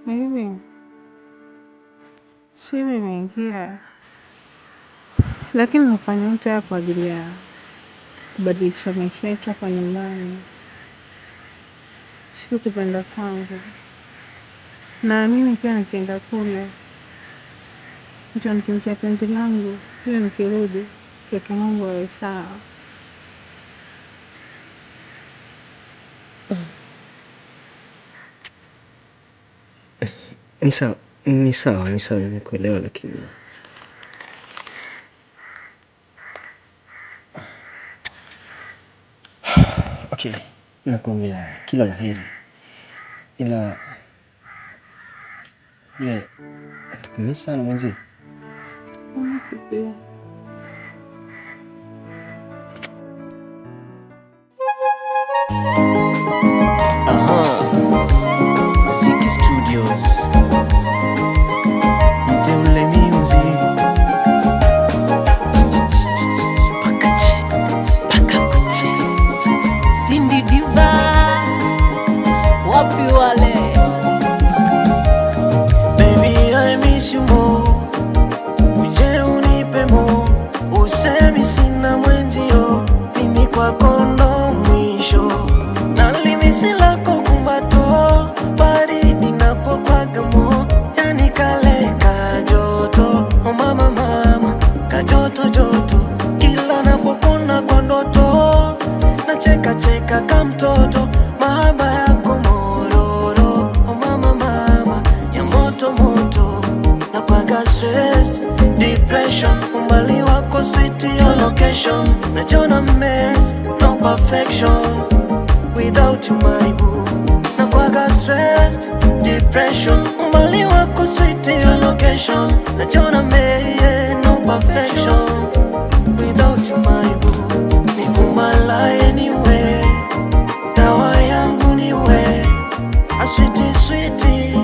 Hivi simu imeingia, lakini nafanya yote kwa ajili ya kubadilisha maisha yetu hapa nyumbani, sio kupenda kwangu. Naamini pia nikienda kule nitamtunzia penzi langu, ili nikirudi kaka yangu awe sawa. Ni sawa, nimekuelewa, lakini okay, nakuambia kila la heri, ila ni sana mwenzi. Unasikia? Ziki Studios, Mteule Music, Pakache, Cindy Diva, wapi wale? Baby, I miss you more, uje unipe more, usemi sina mwenzio, mimi kwako ndo mwisho, na limisi lako kumbato, baridi napokwaga mo, yani kale kajoto, oh mama mama, kajoto, kila napokuna kwa ndoto, na cheka kamtoto, mahaba yako mororo, oh mama mama, ya moto, na kwaga stressed, depression, umbali wako sweet, your location, na jona mess, no perfection, without you my boo, na kwaga stressed, depression, umbali wako sweet, your location, na jona mess, no perfection, without you my boo, ni kumala anyway, dawa yangu niwe, a sweetie,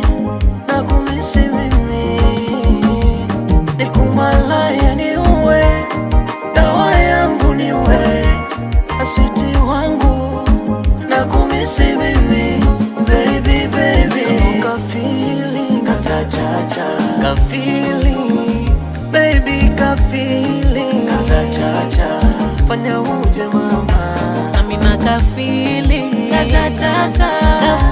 na kumisi mimi, ni kumala anyway, dawa yangu niwe, a sweetie wangu, na kumisi mimi, baby, ka feeling, ka feeling, baby, ka feeling, fanya uje mama, amina ka feeling, ka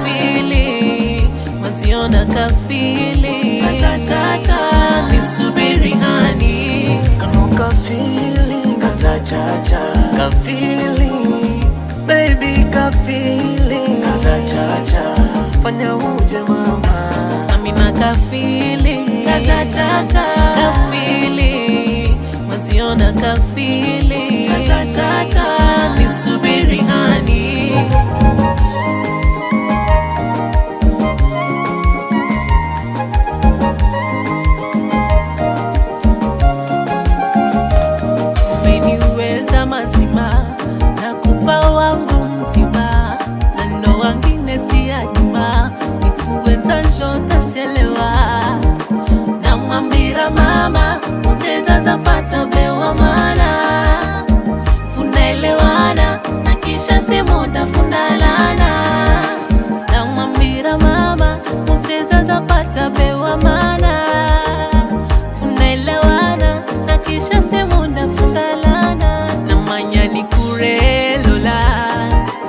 feeling, maziona ka feeling, nisubiri hani, ka feeling, ka feeling, baby, ka feeling, fanya uje mama, amina ka feeling, ka feeling, maziona ka feeling, nisubiri hani. Umeniweza mazima, nakupa wangu mtima, neno wangine si ajuma, nikuenza njota sielewa, na mwambira mama, useza zapata bewa mana, funaelewana, na kisha si muda funalana, na mwambira mama, useza zapata bewa mana, funaelewana, na kisha si muda funalana, na manyani kurelola,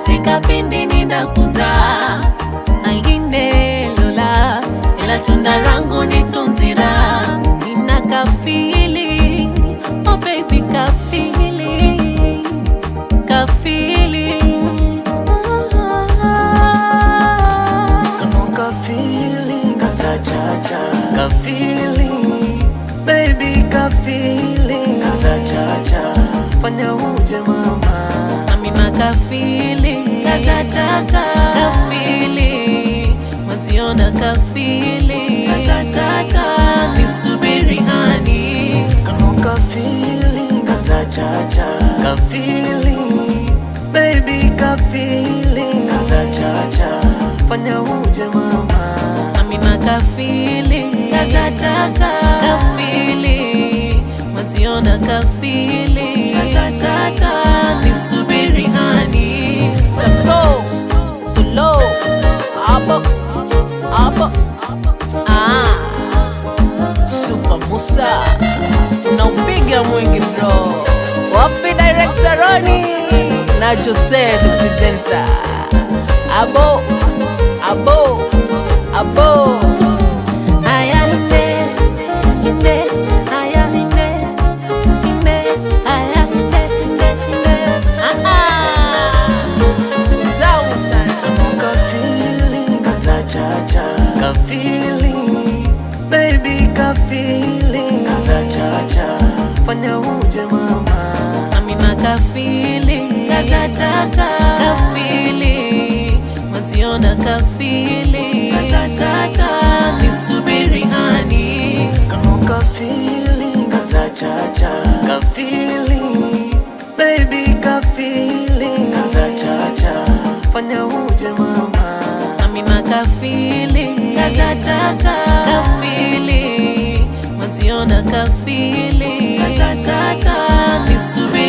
sikapindi ninakuza, angine lola, ila tunda rangu nitunzira, nina ka feeling, oh baby, ka feeling, ka feeling, ka feeling, ka feeling, baby, ka feeling, fanya uje mama, amina ka feeling, ka feeling, maziona ka feeling, nisubiri hani, ka feeling, ka feeling, baby, ka feeling, fanya uje mama, amina ka feeling, ka feeling, maziona ka feeling, nisubiri hani. So low, up, Jose the presenter. Abo, abo, abo. Aya ine, ine, aya ine, ine, aya ine, ine, ine. Tamu sana. Ka feeling kaza cha cha. Ka feeling, baby ka feeling kaza cha cha. Fanya uje mama. Amina ka feeling kaza cha cha. Ka feeling, mwaziona ka feeling kaza cha cha. Nisubiri hani. Ka feeling kaza cha cha. Ka feeling, baby ka feeling kaza cha cha. Fanya uje mama. Amina ka feeling kaza cha cha. Ka feeling, mwaziona ka feeling kaza cha cha. Nisubiri